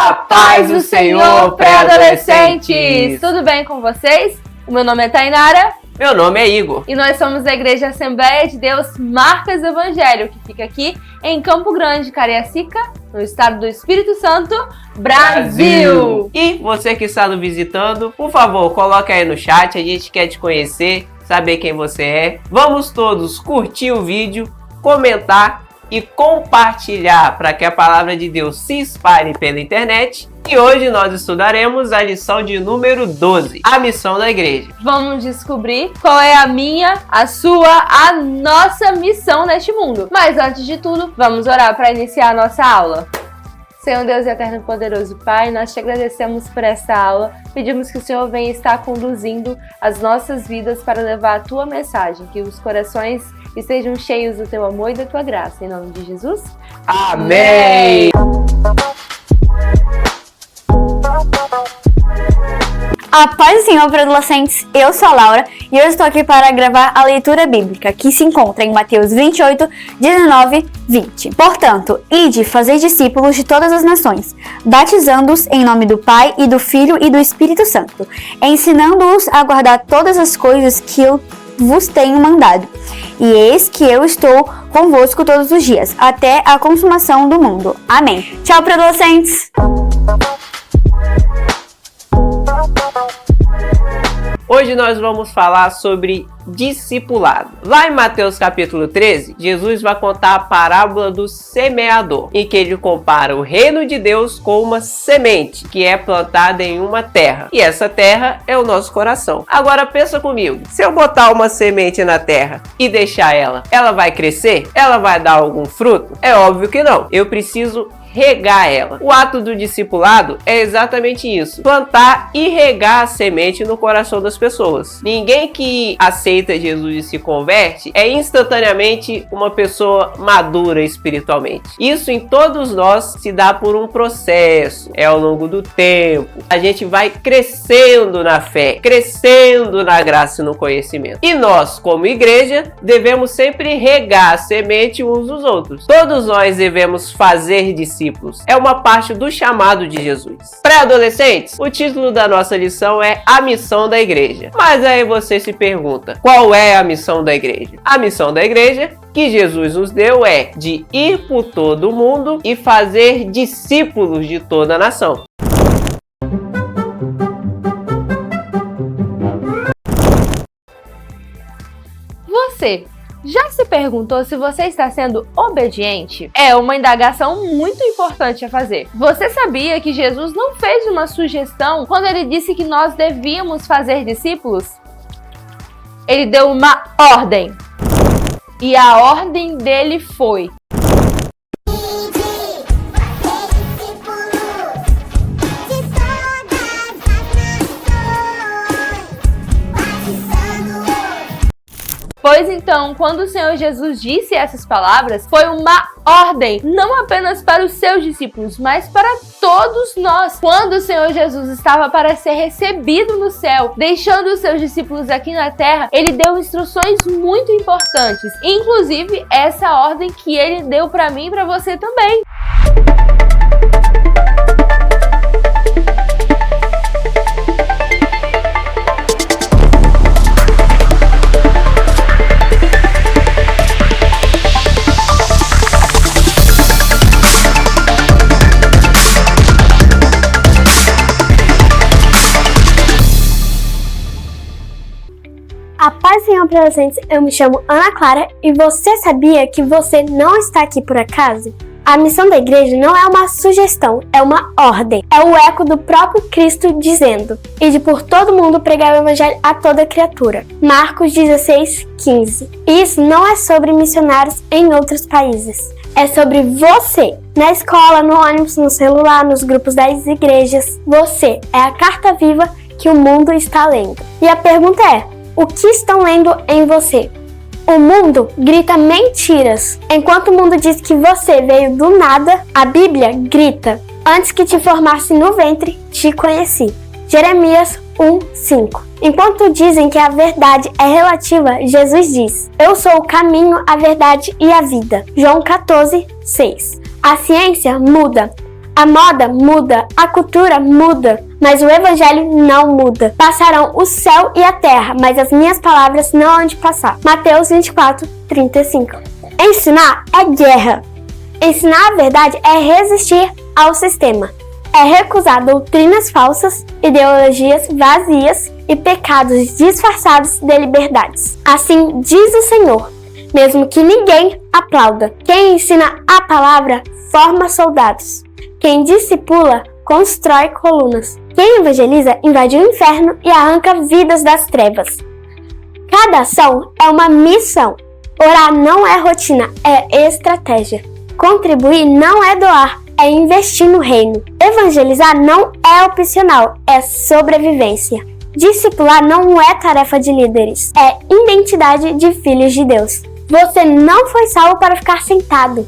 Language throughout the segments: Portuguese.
A paz do Senhor, pré-adolescentes! Tudo bem com vocês? O meu nome é Tainara. Meu nome é Igor. E nós somos da Igreja Assembleia de Deus Marcas do Evangelho, que fica aqui em Campo Grande, Cariacica, no estado do Espírito Santo, Brasil! E você que está nos visitando, por favor, coloque aí no chat, a gente quer te conhecer, saber quem você é. Vamos todos curtir o vídeo, comentar e compartilhar para que a palavra de Deus se espalhe pela internet. E hoje nós estudaremos a lição de número 12, a missão da igreja. Vamos descobrir qual é a minha, a sua, a nossa missão neste mundo. Mas antes de tudo, vamos orar para iniciar a nossa aula. Senhor Deus eterno e poderoso Pai, nós te agradecemos por esta aula. Pedimos que o Senhor venha estar conduzindo as nossas vidas para levar a tua mensagem, que os corações estejam cheios do teu amor e da tua graça. Em nome de Jesus. Amém! A paz do Senhor para adolescentes, eu sou a Laura e eu estou aqui para gravar a leitura bíblica que se encontra em Mateus 28, 19, 20. Portanto, ide fazer discípulos de todas as nações, batizando-os em nome do Pai e do Filho e do Espírito Santo, ensinando-os a guardar todas as coisas que eu vos tenho mandado. E eis que eu estou convosco todos os dias, até a consumação do mundo. Amém. Tchau para adolescentes! Hoje nós vamos falar sobre discipulado. Lá em Mateus capítulo 13, Jesus vai contar a parábola do semeador, em que ele compara o reino de Deus com uma semente que é plantada em uma terra. E essa terra é o nosso coração. Agora pensa comigo, se eu botar uma semente na terra e deixar ela vai crescer? Ela vai dar algum fruto? É óbvio que não. Eu preciso regar ela. O ato do discipulado é exatamente isso: plantar e regar a semente no coração das pessoas. Ninguém que aceita Jesus e se converte é instantaneamente uma pessoa madura espiritualmente. Isso em todos nós se dá por um processo, é ao longo do tempo. A gente vai crescendo na fé, crescendo na graça e no conhecimento. E nós, como igreja, devemos sempre regar a semente uns dos outros. Todos nós devemos fazer discípulos. É uma parte do chamado de Jesus. Pré-adolescentes, o título da nossa lição é A Missão da Igreja. Mas aí você se pergunta, qual é a missão da igreja? A missão da igreja que Jesus nos deu é de ir por todo o mundo e fazer discípulos de toda a nação. Você já se perguntou se você está sendo obediente? É uma indagação muito importante a fazer. Você sabia que Jesus não fez uma sugestão quando ele disse que nós devíamos fazer discípulos? Ele deu uma ordem. E a ordem dele foi: Pois então, quando o Senhor Jesus disse essas palavras, foi uma ordem, não apenas para os seus discípulos, mas para todos nós. Quando o Senhor Jesus estava para ser recebido no céu, deixando os seus discípulos aqui na terra, ele deu instruções muito importantes, inclusive essa ordem que ele deu para mim e para você também. A paz, Senhor, para adolescentes, eu me chamo Ana Clara e você sabia que você não está aqui por acaso? A missão da igreja não é uma sugestão, é uma ordem. É o eco do próprio Cristo dizendo: ide por todo mundo pregar o evangelho a toda criatura. Marcos 16, 15. Isso não é sobre missionários em outros países. É sobre você. Na escola, no ônibus, no celular, nos grupos das igrejas. Você é a carta viva que o mundo está lendo. E a pergunta é: o que estão lendo em você? O mundo grita mentiras. Enquanto o mundo diz que você veio do nada, a Bíblia grita: antes que te formasse no ventre, te conheci. Jeremias 1:5. Enquanto dizem que a verdade é relativa, Jesus diz: eu sou o caminho, a verdade e a vida. João 14:6. A ciência muda. A moda muda, a cultura muda, mas o evangelho não muda. Passarão o céu e a terra, mas as minhas palavras não hão de passar. Mateus 24, 35. Ensinar é guerra. Ensinar a verdade é resistir ao sistema. É recusar doutrinas falsas, ideologias vazias e pecados disfarçados de liberdades. Assim diz o Senhor, mesmo que ninguém aplauda. Quem ensina a palavra forma soldados. Quem discipula constrói colunas. Quem evangeliza invade o inferno e arranca vidas das trevas. Cada ação é uma missão. Orar não é rotina, é estratégia. Contribuir não é doar, é investir no reino. Evangelizar não é opcional, é sobrevivência. Discipular não é tarefa de líderes, é identidade de filhos de Deus. Você não foi salvo para ficar sentado.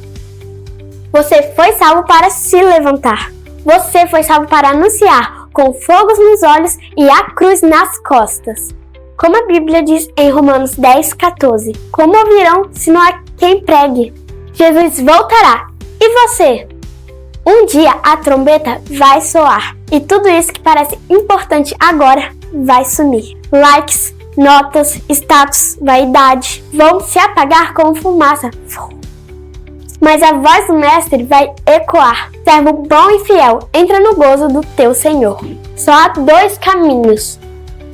Você foi salvo para se levantar. Você foi salvo para anunciar, com fogos nos olhos e a cruz nas costas. Como a Bíblia diz em Romanos 10, 14. Como ouvirão se não há quem pregue? Jesus voltará. E você? Um dia a trombeta vai soar. E tudo isso que parece importante agora vai sumir. Likes, notas, status, vaidade vão se apagar como fumaça. Mas a voz do mestre vai ecoar. Servo bom e fiel, entra no gozo do teu Senhor. Só há dois caminhos.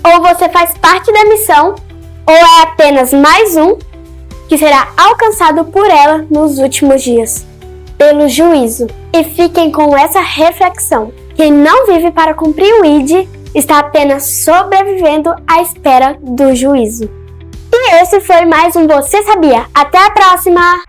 Ou você faz parte da missão, ou é apenas mais um que será alcançado por ela nos últimos dias, pelo juízo. E fiquem com essa reflexão. Quem não vive para cumprir o ID está apenas sobrevivendo à espera do juízo. E esse foi mais um Você Sabia? Até a próxima!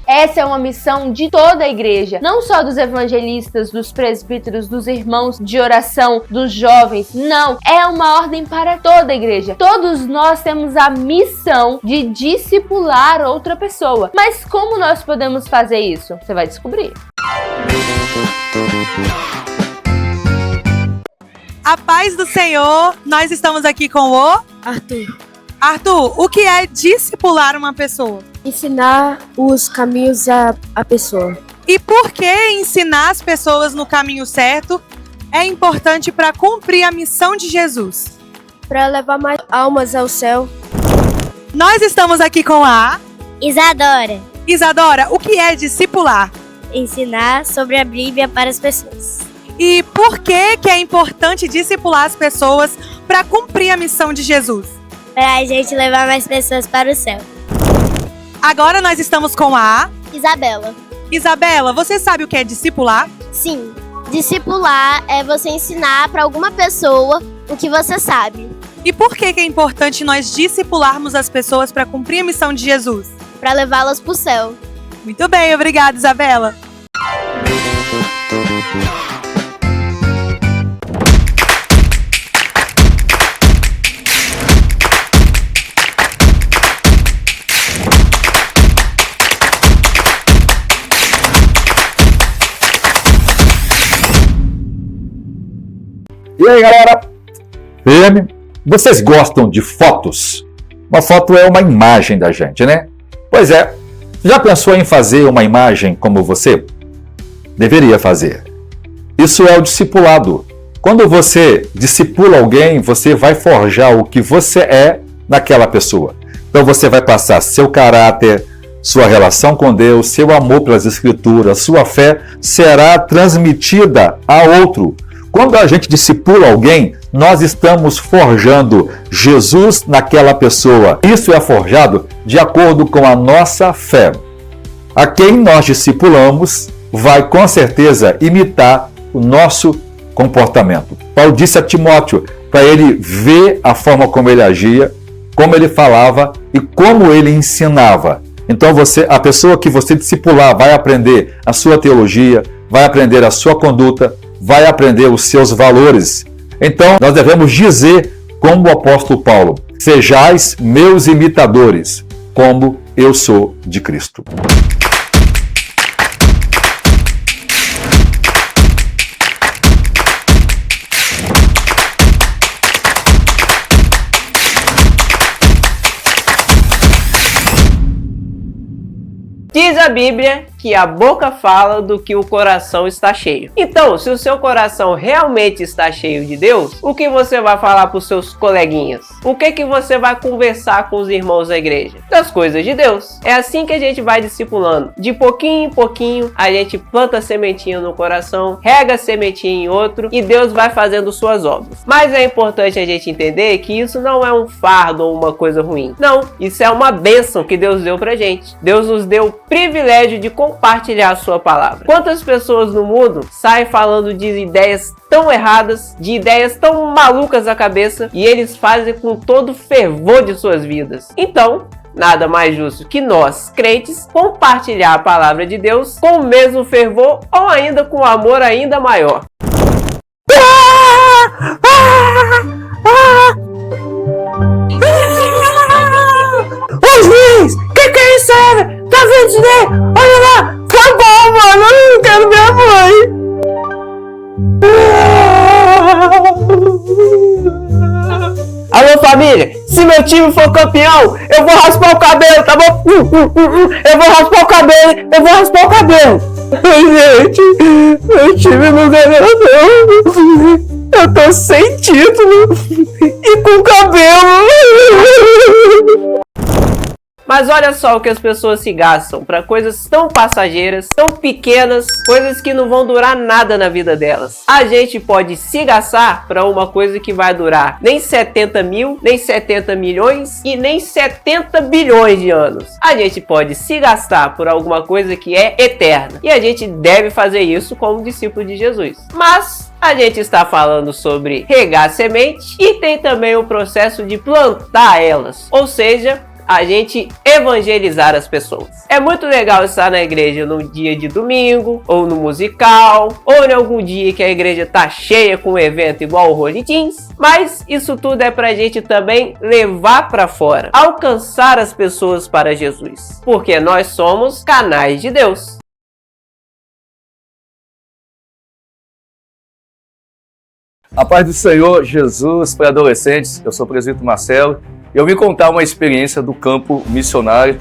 Essa é uma missão de toda a igreja, não só dos evangelistas, dos presbíteros, dos irmãos de oração, dos jovens. Não, é uma ordem para toda a igreja. Todos nós temos a missão de discipular outra pessoa. Mas como nós podemos fazer isso? Você vai descobrir. A paz do Senhor, nós estamos aqui com o Arthur, Arthur. O que é discipular uma pessoa? ensinar os caminhos à pessoa. E por que ensinar as pessoas no caminho certo é importante para cumprir a missão de Jesus? Para levar mais almas ao céu. Nós estamos aqui com a Isadora, Isadora. O que é discipular? ensinar sobre a Bíblia para as pessoas. E por que é importante discipular as pessoas para cumprir a missão de Jesus? Para a gente levar mais pessoas para o céu. Agora nós estamos com a Isabela. Isabela. Você sabe o que é discipular? Sim, discipular é você ensinar para alguma pessoa o que você sabe. E por que é importante nós discipularmos as pessoas para cumprir a missão de Jesus? Para levá-las para o céu. Muito bem, obrigada, Isabela. E aí, galera? Firme? Vocês gostam de fotos? Uma foto é uma imagem da gente, né? Pois é. Já pensou em fazer uma imagem como você? Deveria fazer. Isso é o discipulado. Quando você discipula alguém, você vai forjar o que você é naquela pessoa. Então você vai passar seu caráter, sua relação com Deus, seu amor pelas Escrituras, sua fé será transmitida a outro. Quando a gente discipula alguém, nós estamos forjando Jesus naquela pessoa. Isso é forjado de acordo com a nossa fé. A quem nós discipulamos vai com certeza imitar o nosso comportamento. Paulo disse a Timóteo para ele ver a forma como ele agia, como ele falava e como ele ensinava. Então a pessoa que você discipular vai aprender a sua teologia, vai aprender a sua conduta, vai aprender os seus valores. Então, nós devemos dizer, como o apóstolo Paulo, Sejais meus imitadores, como eu sou de Cristo. Diz a Bíblia que a boca fala do que o coração está cheio. Então, se o seu coração realmente está cheio de Deus, o que você vai falar para os seus coleguinhas? O que você vai conversar com os irmãos da igreja? Das coisas de Deus. É assim que a gente vai discipulando. De pouquinho em pouquinho, a gente planta sementinha no coração, rega sementinha em outro e Deus vai fazendo suas obras. Mas é importante a gente entender que isso não é um fardo ou uma coisa ruim. Não, isso é uma bênção que Deus deu pra gente. Deus nos deu o privilégio de compartilhar a sua palavra. Quantas pessoas no mundo saem falando de ideias tão erradas, de ideias tão malucas da cabeça, e eles fazem com todo o fervor de suas vidas. Então, nada mais justo que nós, crentes, compartilhar a palavra de Deus com o mesmo fervor ou ainda com amor ainda maior. Ô juiz, que é isso aí? Tá vendo isso daí? Olha lá! Foi bom, mano! Eu não quero minha mãe! Alô, família! Se meu time for campeão, eu vou raspar o cabelo, tá bom? Eu vou raspar o cabelo! Eu vou raspar o cabelo! Gente, meu time não ganhou, não! Eu tô sem título e com cabelo! Mas olha só o que as pessoas se gastam para coisas tão passageiras, tão pequenas, coisas que não vão durar nada na vida delas. A gente pode se gastar para uma coisa que vai durar nem 70 mil, nem 70 milhões e nem 70 bilhões de anos. A gente pode se gastar por alguma coisa que é eterna. E a gente deve fazer isso como discípulo de Jesus. Mas a gente está falando sobre regar semente e tem também o processo de plantar elas. Ou seja, a gente evangelizar as pessoas. É muito legal estar na igreja no dia de domingo, ou no musical, ou em algum dia que a igreja tá cheia com um evento igual o Holy Teens, mas isso tudo é pra gente também levar pra fora, alcançar as pessoas para Jesus, porque nós somos canais de Deus. A paz do Senhor Jesus para adolescentes, eu sou o presbítero Marcelo. Eu vim contar uma experiência do campo missionário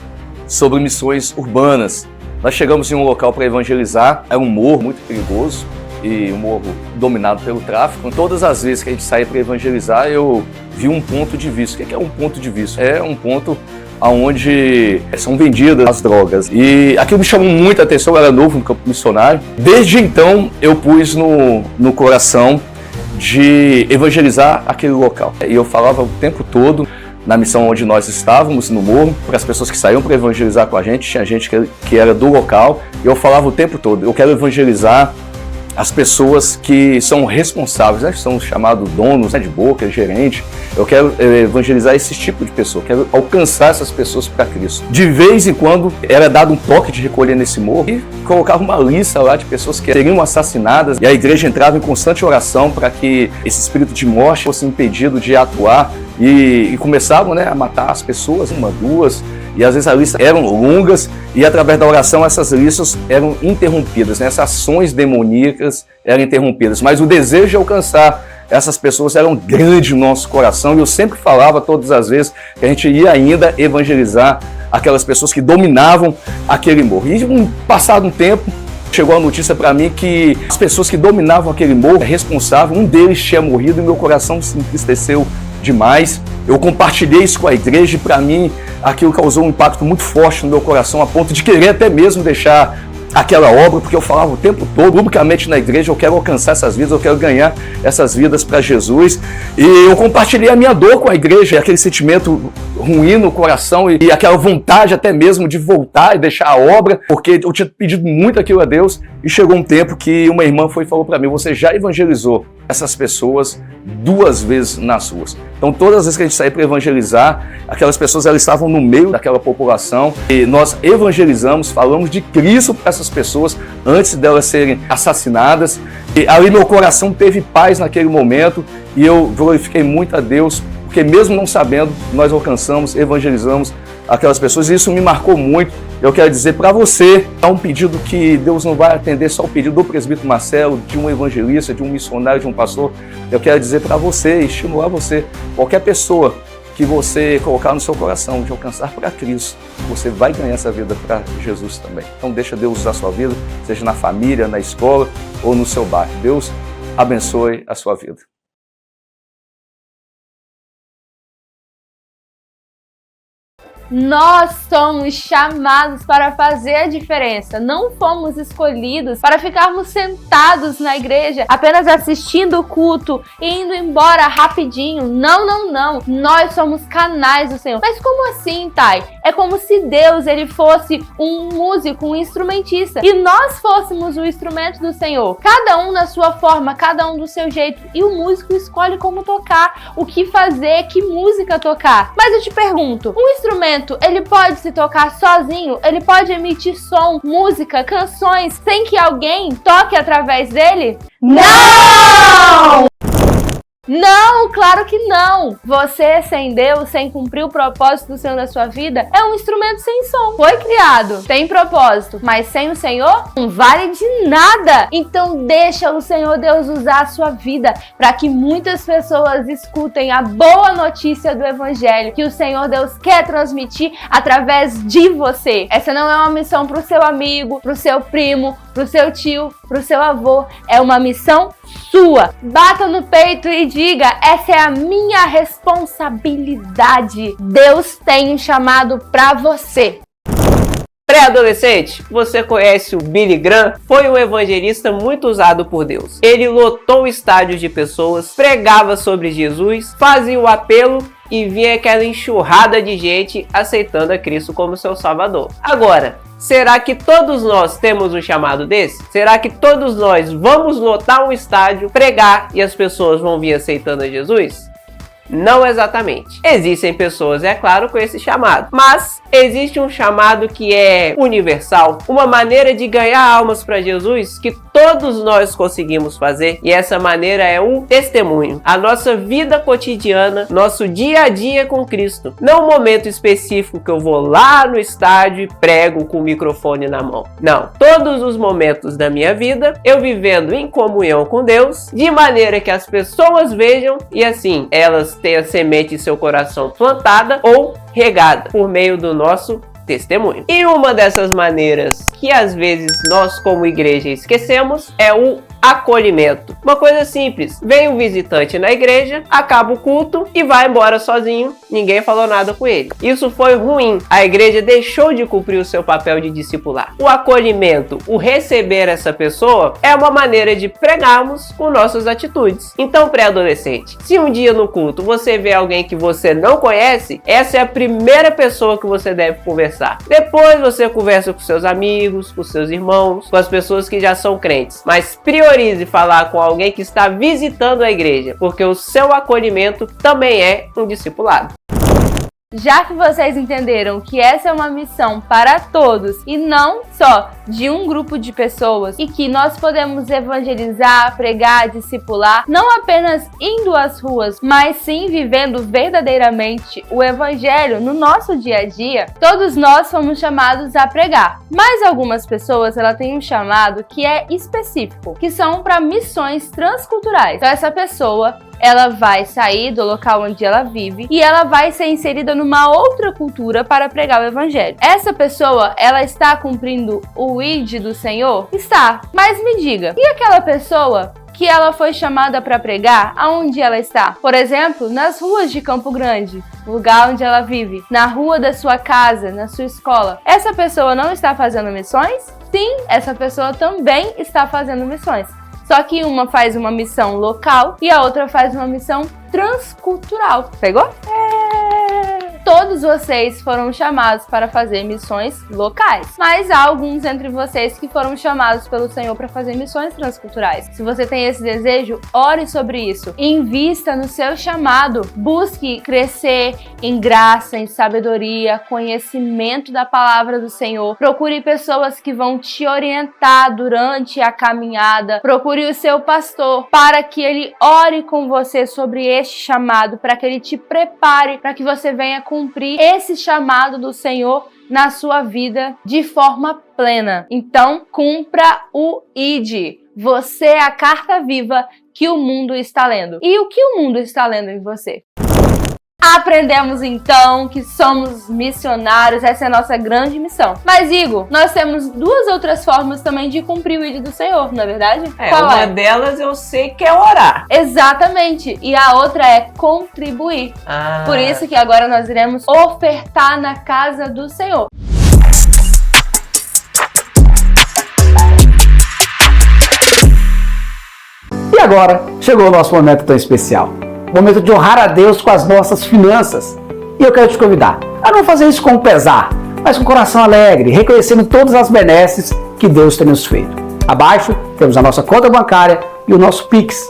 sobre missões urbanas. Nós chegamos em um local para evangelizar, era um morro muito perigoso e um morro dominado pelo tráfico. Todas as vezes que a gente saía para evangelizar, eu vi um ponto de vício. O que é um ponto de vício? É um ponto onde são vendidas as drogas. E aquilo me chamou muita atenção, eu era novo no campo missionário. Desde então, eu pus no coração de evangelizar aquele local. E eu falava o tempo todo na missão onde nós estávamos, no morro, para as pessoas que saíam para evangelizar com a gente, tinha gente que era do local, e eu falava o tempo todo, eu quero evangelizar as pessoas que são responsáveis, né, que são chamados donos, né, de boca, gerente. Eu quero evangelizar esse tipo de pessoa, quero alcançar essas pessoas para Cristo. De vez em quando era dado um toque de recolher nesse morro e colocava uma lista lá de pessoas que seriam assassinadas, e a igreja entrava em constante oração para que esse espírito de morte fosse impedido de atuar, e começavam, né, a matar as pessoas, uma, duas, e às vezes as listas eram longas e através da oração essas listas eram interrompidas, né? Essas ações demoníacas eram interrompidas, mas o desejo de alcançar essas pessoas era grande no nosso coração, e eu sempre falava todas as vezes que a gente ia ainda evangelizar aquelas pessoas que dominavam aquele morro. E passado um tempo, chegou a notícia para mim que as pessoas que dominavam aquele morro, responsável, um deles tinha morrido, e meu coração se entristeceu demais. Eu compartilhei isso com a igreja e para mim aquilo causou um impacto muito forte no meu coração, a ponto de querer até mesmo deixar aquela obra, porque eu falava o tempo todo, publicamente na igreja, eu quero alcançar essas vidas, eu quero ganhar essas vidas para Jesus. E eu compartilhei a minha dor com a igreja, aquele sentimento ruim no coração e aquela vontade até mesmo de voltar e deixar a obra, porque eu tinha pedido muito aquilo a Deus. E chegou um tempo que uma irmã foi e falou para mim: você já evangelizou essas pessoas 2 vezes nas ruas. Então todas as vezes que a gente saía para evangelizar, aquelas pessoas elas estavam no meio daquela população e nós evangelizamos, falamos de Cristo para essas pessoas antes delas serem assassinadas. E ali meu coração teve paz naquele momento e eu glorifiquei muito a Deus, porque mesmo não sabendo, nós alcançamos, evangelizamos aquelas pessoas, e isso me marcou muito. Eu quero dizer para você, é um pedido que Deus não vai atender só o pedido do presbítero Marcelo, de um evangelista, de um missionário, de um pastor. Eu quero dizer para você, estimular você, qualquer pessoa que você colocar no seu coração de alcançar para Cristo, você vai ganhar essa vida para Jesus também. Então deixa Deus usar a sua vida, seja na família, na escola ou no seu bairro. Deus abençoe a sua vida. Nós somos chamados para fazer a diferença. Não fomos escolhidos para ficarmos sentados na igreja, apenas assistindo o culto e indo embora rapidinho. Não, não, não. Nós somos canais do Senhor. Mas como assim, Thay? É como se Deus ele fosse um músico, um instrumentista, e nós fôssemos o instrumento do Senhor. Cada um na sua forma, cada um do seu jeito. E o músico escolhe como tocar, o que fazer, que música tocar. Mas eu te pergunto, um instrumento ele pode se tocar sozinho? Ele pode emitir som, música, canções sem que alguém toque através dele? Não! Não, claro que não! Você sem Deus, sem cumprir o propósito do Senhor na sua vida, é um instrumento sem som. Foi criado, tem propósito, mas sem o Senhor não vale de nada. Então deixa o Senhor Deus usar a sua vida para que muitas pessoas escutem a boa notícia do Evangelho que o Senhor Deus quer transmitir através de você. Essa não é uma missão para o seu amigo, para o seu primo, para o seu tio, para o seu avô. É uma missão sua. Bata no peito e diga: essa é a minha responsabilidade. Deus tem um chamado para você. Pré-adolescente, você conhece o Billy Graham? Foi um evangelista muito usado por Deus. Ele lotou estádios de pessoas, pregava sobre Jesus, fazia o apelo e vinha aquela enxurrada de gente aceitando a Cristo como seu Salvador. Agora, será que todos nós temos um chamado desse? Será que todos nós vamos lotar um estádio, pregar e as pessoas vão vir aceitando a Jesus? Não exatamente. Existem pessoas, é claro, com esse chamado, mas existe um chamado que é universal, uma maneira de ganhar almas para Jesus que todos nós conseguimos fazer, e essa maneira é um testemunho, a nossa vida cotidiana, nosso dia a dia com Cristo. Não um momento específico que eu vou lá no estádio e prego com o microfone na mão. Não, todos os momentos da minha vida, eu vivendo em comunhão com Deus, de maneira que as pessoas vejam e assim, elas tenham a semente em seu coração plantada ou regada por meio do nosso testemunho. E uma dessas maneiras que às vezes nós como igreja esquecemos é o acolhimento. Uma coisa simples, vem um visitante na igreja, acaba o culto e vai embora sozinho, ninguém falou nada com ele. Isso foi ruim, a igreja deixou de cumprir o seu papel de discipular. O acolhimento, o receber essa pessoa, é uma maneira de pregarmos com nossas atitudes. Então, pré-adolescente, se um dia no culto você vê alguém que você não conhece, essa é a primeira pessoa que você deve conversar. Depois você conversa com seus amigos, com seus irmãos, com as pessoas que já são crentes, mas priorize falar com alguém que está visitando a igreja, porque o seu acolhimento também é um discipulado. Já que vocês entenderam que essa é uma missão para todos e não só de um grupo de pessoas, e que nós podemos evangelizar, pregar, discipular, não apenas indo às ruas, mas sim vivendo verdadeiramente o evangelho no nosso dia a dia, todos nós somos chamados a pregar. Mas algumas pessoas elas têm um chamado que é específico, que são para missões transculturais. Então essa pessoa ela vai sair do local onde ela vive e ela vai ser inserida numa outra cultura para pregar o evangelho. Essa pessoa, ela está cumprindo o ID do Senhor? Está. Mas me diga, e aquela pessoa que ela foi chamada para pregar, aonde ela está? Por exemplo, nas ruas de Campo Grande, lugar onde ela vive, na rua da sua casa, na sua escola. Essa pessoa não está fazendo missões? Sim, essa pessoa também está fazendo missões. Só que uma faz uma missão local e a outra faz uma missão transcultural. Pegou? Toda todos vocês foram chamados para fazer missões locais, mas há alguns entre vocês que foram chamados pelo Senhor para fazer missões transculturais. Se você tem esse desejo, ore sobre isso. Invista no seu chamado. Busque crescer em graça, em sabedoria, conhecimento da palavra do Senhor. Procure pessoas que vão te orientar durante a caminhada. Procure o seu pastor para que ele ore com você sobre este chamado, para que ele te prepare, para que você venha cumprir esse chamado do Senhor na sua vida de forma plena. Então, cumpra o ID. Você é a carta viva que o mundo está lendo. E o que o mundo está lendo em você? Aprendemos então que somos missionários, essa é a nossa grande missão. Mas, Igor, nós temos duas outras formas também de cumprir o ID do Senhor, não é verdade? Qual uma delas eu sei que é orar. Exatamente. E a outra é contribuir. Por isso que agora nós iremos ofertar na casa do Senhor. E agora, chegou o nosso momento tão especial. Momento de honrar a Deus com as nossas finanças. E eu quero te convidar a não fazer isso com pesar, mas com coração alegre, reconhecendo todas as benesses que Deus tem nos feito. Abaixo temos a nossa conta bancária e o nosso Pix.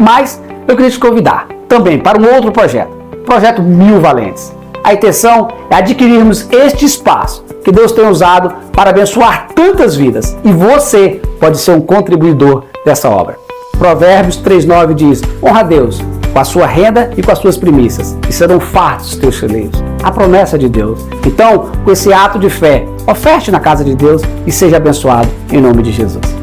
Mas eu queria te convidar também para um outro projeto, o Projeto 1000 Valentes. A intenção é adquirirmos este espaço que Deus tem usado para abençoar tantas vidas e você pode ser um contribuidor dessa obra. Provérbios 3:9 diz: honra a Deus com a sua renda e com as suas primícias, e serão fartos os teus celeiros. A promessa de Deus. Então, com esse ato de fé, oferte na casa de Deus e seja abençoado em nome de Jesus.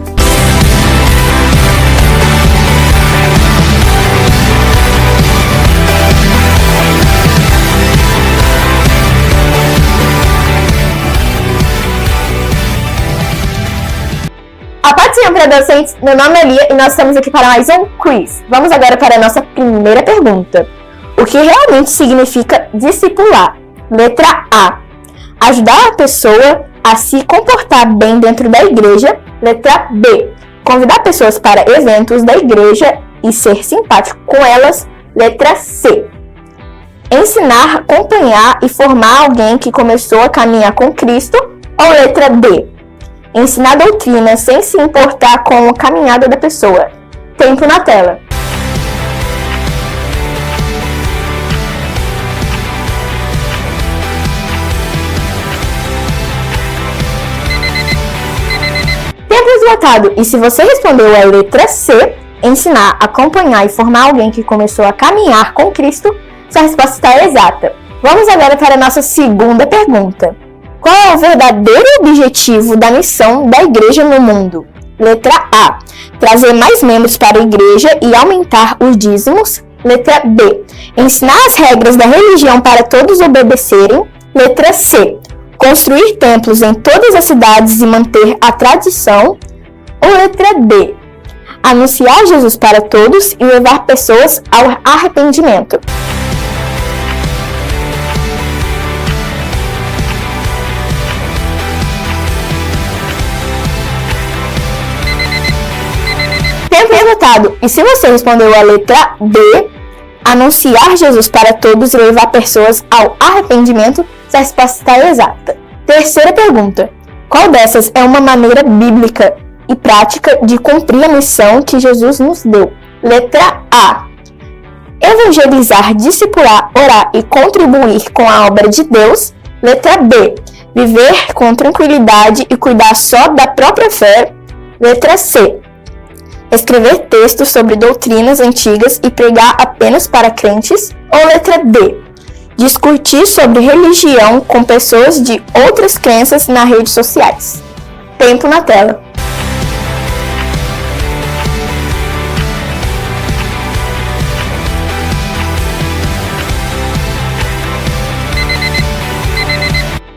A paz do Senhor para adolescentes, meu nome é Lia e nós estamos aqui para mais um quiz. Vamos agora para a nossa primeira pergunta. O que realmente significa discipular? Letra A. Ajudar a pessoa a se comportar bem dentro da igreja. Letra B. Convidar pessoas para eventos da igreja e ser simpático com elas. Letra C. Ensinar, acompanhar e formar alguém que começou a caminhar com Cristo. Ou letra D. Ensinar doutrina sem se importar com a caminhada da pessoa. Tempo na tela. Tempo esgotado. E se você respondeu a letra C, ensinar, acompanhar e formar alguém que começou a caminhar com Cristo, sua resposta está exata. Vamos agora para a nossa segunda pergunta. Qual é o verdadeiro objetivo da missão da igreja no mundo? Letra A. Trazer mais membros para a igreja e aumentar os dízimos. Letra B. Ensinar as regras da religião para todos obedecerem. Letra C. Construir templos em todas as cidades e manter a tradição. Ou letra D. Anunciar Jesus para todos e levar pessoas ao arrependimento. Tempo esgotado. E se você respondeu a letra D, anunciar Jesus para todos e levar pessoas ao arrependimento, sua resposta está exata. Terceira pergunta. Qual dessas é uma maneira bíblica e prática de cumprir a missão que Jesus nos deu? Letra A. Evangelizar, discipular, orar e contribuir com a obra de Deus. Letra B. Viver com tranquilidade e cuidar só da própria fé. Letra C. Escrever textos sobre doutrinas antigas e pregar apenas para crentes. Ou letra D. Discutir sobre religião com pessoas de outras crenças nas redes sociais. Tempo na tela.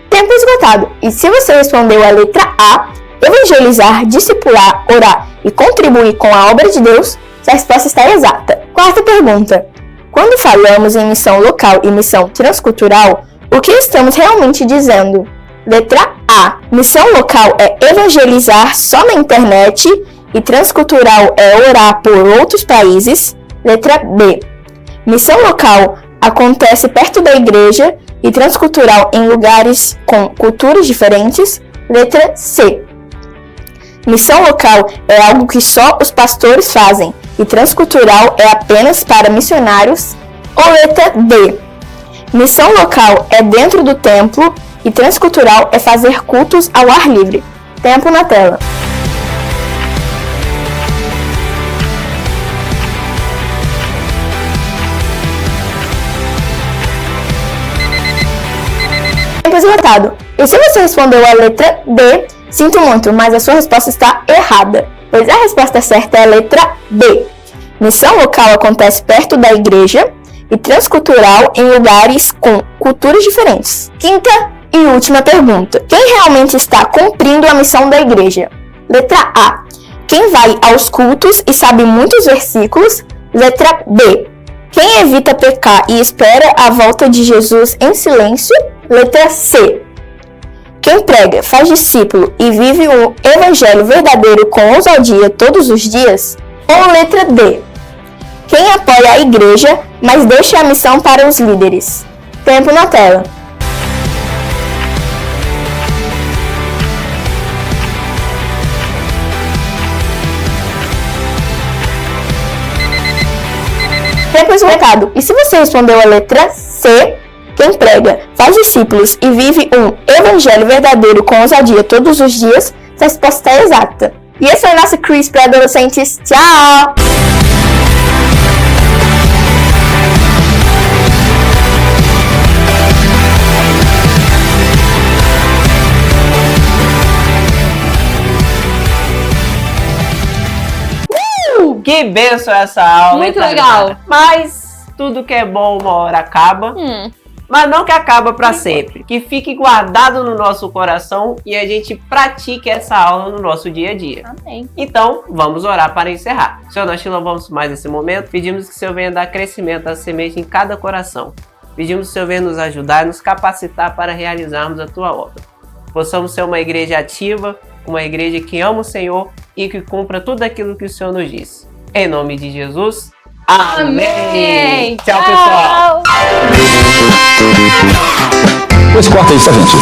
Tempo esgotado. E se você respondeu a letra A, evangelizar, discipular, orar e contribuir com a obra de Deus, sua resposta está exata. Quarta pergunta. Quando falamos em missão local e missão transcultural, o que estamos realmente dizendo? Letra A. Missão local é evangelizar só na internet e transcultural é orar por outros países. Letra B. Missão local acontece perto da igreja e transcultural em lugares com culturas diferentes. Letra C. Missão local é algo que só os pastores fazem e transcultural é apenas para missionários. Ou letra D. Missão local é dentro do templo e transcultural é fazer cultos ao ar livre. Tempo na tela. Tempo esgotado. E se você respondeu a letra D, sinto muito, mas a sua resposta está errada, pois a resposta certa é a letra B. Missão local acontece perto da igreja e transcultural em lugares com culturas diferentes. Quinta e última pergunta. Quem realmente está cumprindo a missão da igreja? Letra A. Quem vai aos cultos e sabe muitos versículos. Letra B. Quem evita pecar e espera a volta de Jesus em silêncio. Letra C. Quem prega, faz discípulo e vive o evangelho verdadeiro com ousadia todos os dias. Ou letra D. Quem apoia a igreja, mas deixa a missão para os líderes. Tempo na tela. Tempo esgotado. E se você respondeu a letra C, quem prega, faz discípulos e vive um evangelho verdadeiro com ousadia todos os dias, sua resposta é exata. E esse é o nosso quiz para adolescentes. Tchau! Que benção essa aula. Muito hein, legal. Mas tudo que é bom uma hora acaba. Mas não que acaba para sempre. Que fique guardado no nosso coração e a gente pratique essa aula no nosso dia a dia. Amém. Então, vamos orar para encerrar. Senhor, nós te louvamos mais nesse momento. Pedimos que o Senhor venha dar crescimento à semente em cada coração. Pedimos que o Senhor venha nos ajudar e nos capacitar para realizarmos a tua obra. Possamos ser uma igreja ativa, uma igreja que ama o Senhor e que cumpra tudo aquilo que o Senhor nos diz. Em nome de Jesus. Amém! Tchau, pessoal! Pois corta isso, gente.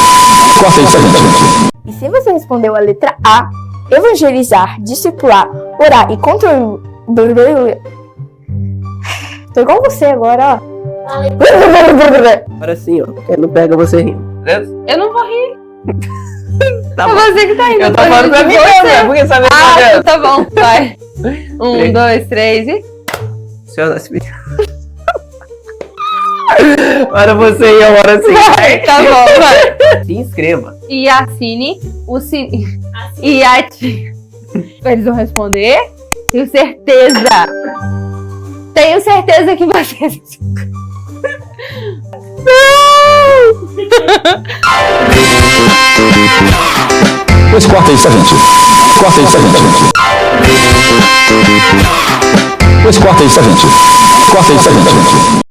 Corta isso, gente. E se você respondeu a letra A, evangelizar, discipular, orar e contribuir... Tô igual você agora, ó. Agora sim, ó. Porque não pega você rindo. Beleza? Eu não vou rir. Tá É bom. você que tá rindo. Eu tô falando pra mim mesmo, porque sabe Ah, tá bom. Vai. 1, 2, 3 e... Senhor Nascimento. Para você e agora sim. Tá bom, vai. Se inscreva. E assine o sininho. E ative. Eles vão responder. Tenho certeza. Tenho certeza que vocês... Pois corta isso, gente. Corta isso, gente. Pois corta isso, gente. Corta isso, gente.